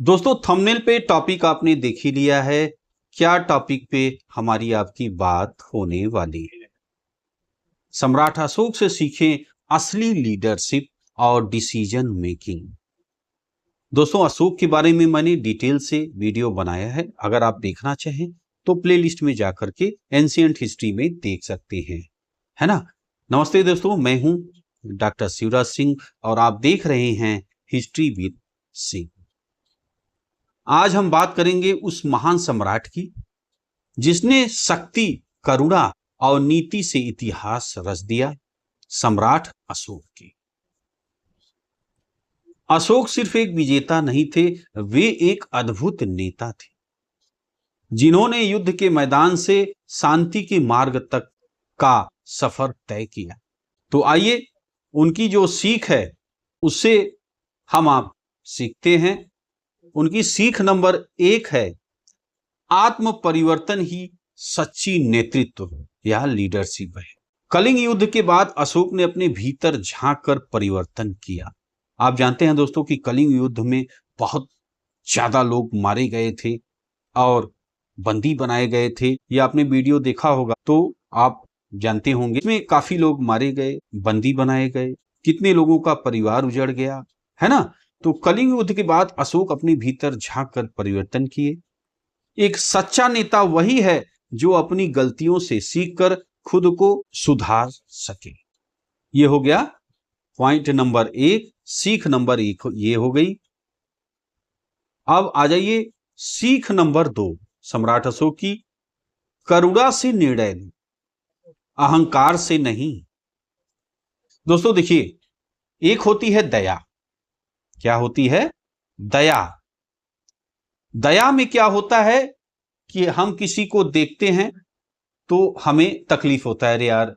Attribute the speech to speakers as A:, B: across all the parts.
A: दोस्तों थंबनेल पे टॉपिक आपने देख ही लिया है। क्या टॉपिक पे हमारी आपकी बात होने वाली है? सम्राट अशोक से सीखें असली लीडरशिप और डिसीजन मेकिंग। दोस्तों अशोक के बारे में मैंने डिटेल से वीडियो बनाया है, अगर आप देखना चाहें तो प्लेलिस्ट में जाकर के एंशिएंट हिस्ट्री में देख सकते हैं, है ना। नमस्ते दोस्तों, मैं हूं डॉक्टर शिवराज सिंह और आप देख रहे हैं हिस्ट्री विद सिंह। आज हम बात करेंगे उस महान सम्राट की जिसने शक्ति, करुणा और नीति से इतिहास रच दिया, सम्राट अशोक की। अशोक सिर्फ एक विजेता नहीं थे, वे एक अद्भुत नेता थे जिन्होंने युद्ध के मैदान से शांति के मार्ग तक का सफर तय किया। तो आइए उनकी जो सीख है उससे हम आप सीखते हैं। उनकी सीख नंबर 1 है, आत्म परिवर्तन ही सच्ची नेतृत्व या लीडरशिप है। कलिंग युद्ध के बाद अशोक ने अपने भीतर झांक कर परिवर्तन किया। आप जानते हैं दोस्तों कि कलिंग युद्ध में बहुत ज्यादा लोग मारे गए थे और बंदी बनाए गए थे। ये आपने वीडियो देखा होगा तो आप जानते होंगे, इसमें काफी लोग मारे गए, बंदी बनाए गए, कितने लोगों का परिवार उजड़ गया, है ना। तो कलिंग युद्ध के बाद अशोक अपने भीतर झांक कर परिवर्तन किए। एक सच्चा नेता वही है जो अपनी गलतियों से सीखकर खुद को सुधार सके। ये हो गया पॉइंट नंबर 1, सीख नंबर 1 ये हो गई। अब आ जाइए सीख नंबर 2 सम्राट अशोक की, करुणा से निर्णय लो, अहंकार से नहीं। दोस्तों देखिए, एक होती है दया। क्या होती है? दया। दया में क्या होता है कि हम किसी को देखते हैं तो हमें तकलीफ होता है, अरे यार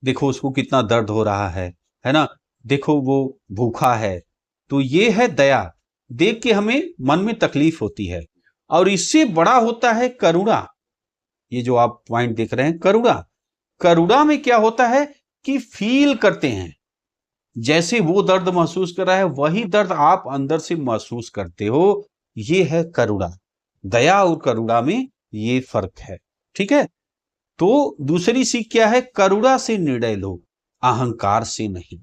A: देखो उसको कितना दर्द हो रहा है ना, देखो वो भूखा है। तो ये है दया, देख के हमें मन में तकलीफ होती है। और इससे बड़ा होता है करुणा। ये जो आप पॉइंट देख रहे हैं करुणा, करुणा में क्या होता है कि फील करते हैं, जैसे वो दर्द महसूस कर रहा है वही दर्द आप अंदर से महसूस करते हो। ये है करुणा। दया और करुणा में ये फर्क है, ठीक है। तो दूसरी सीख क्या है? करुणा से निर्णय लो, अहंकार से नहीं।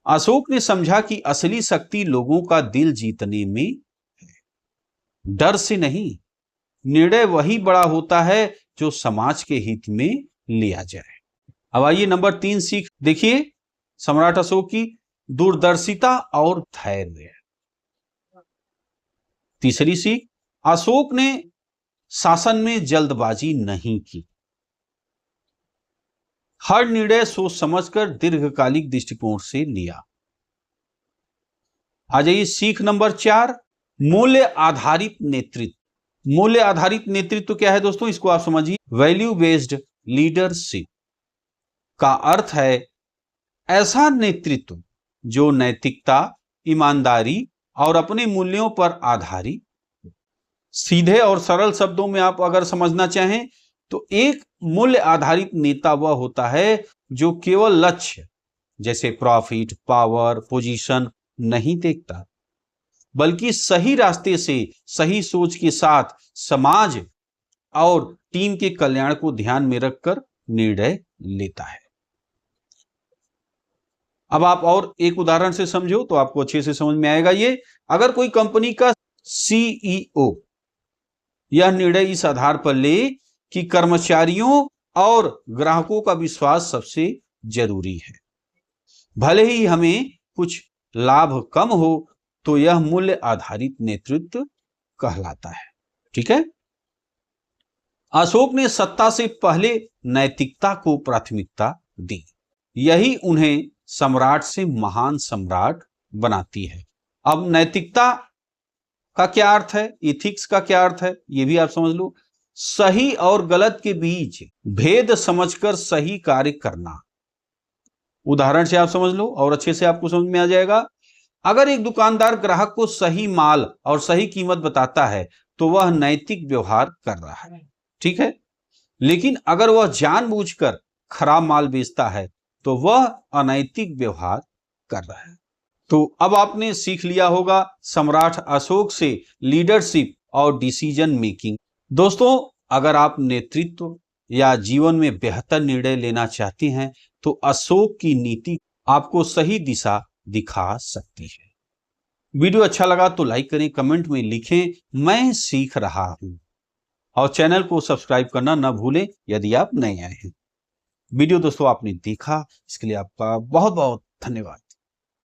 A: अशोक ने समझा कि असली शक्ति लोगों का दिल जीतने में है, डर से नहीं। निर्णय वही बड़ा होता है जो समाज के हित में लिया जाए। अब आइए नंबर 3 सीख देखिए सम्राट अशोक की, दूरदर्शिता और धैर्य। तीसरी सीख, अशोक ने शासन में जल्दबाजी नहीं की, हर निर्णय सोच समझकर दीर्घकालिक दृष्टिकोण से लिया। आ जाइए सीख नंबर 4, मूल्य आधारित नेतृत्व। मूल्य आधारित नेतृत्व क्या है दोस्तों, इसको आप समझिए। वैल्यू बेस्ड लीडरशिप का अर्थ है ऐसा नेतृत्व जो नैतिकता, ईमानदारी और अपने मूल्यों पर आधारित। सीधे और सरल शब्दों में आप अगर समझना चाहें तो एक मूल्य आधारित नेता वह होता है जो केवल लक्ष्य जैसे प्रॉफिट, पावर, पोजीशन नहीं देखता, बल्कि सही रास्ते से, सही सोच के साथ समाज और टीम के कल्याण को ध्यान में रखकर निर्णय लेता है। अब आप और एक उदाहरण से समझो तो आपको अच्छे से समझ में आएगा। ये अगर कोई कंपनी का सीईओ यह निर्णय इस आधार पर ले कि कर्मचारियों और ग्राहकों का विश्वास सबसे जरूरी है, भले ही हमें कुछ लाभ कम हो, तो यह मूल्य आधारित नेतृत्व कहलाता है, ठीक है। अशोक ने सत्ता से पहले नैतिकता को प्राथमिकता दी, यही उन्हें सम्राट से महान सम्राट बनाती है। अब नैतिकता का क्या अर्थ है, इथिक्स का क्या अर्थ है, यह भी आप समझ लो। सही और गलत के बीच भेद समझकर सही कार्य करना। उदाहरण से आप समझ लो और अच्छे से आपको समझ में आ जाएगा। अगर एक दुकानदार ग्राहक को सही माल और सही कीमत बताता है तो वह नैतिक व्यवहार कर रहा है, ठीक है। लेकिन अगर वह जानबूझकर खराब माल बेचता है तो वह अनैतिक व्यवहार कर रहा है। तो अब आपने सीख लिया होगा सम्राट अशोक से लीडरशिप और डिसीजन मेकिंग। दोस्तों, अगर आप नेतृत्व या जीवन में बेहतर निर्णय लेना चाहते हैं तो अशोक की नीति आपको सही दिशा दिखा सकती है। वीडियो अच्छा लगा तो लाइक करें, कमेंट में लिखें मैं सीख रहा हूं, और चैनल को सब्सक्राइब करना ना भूलें यदि आप नए आए हैं। वीडियो दोस्तों आपने देखा, इसके लिए आपका बहुत बहुत धन्यवाद।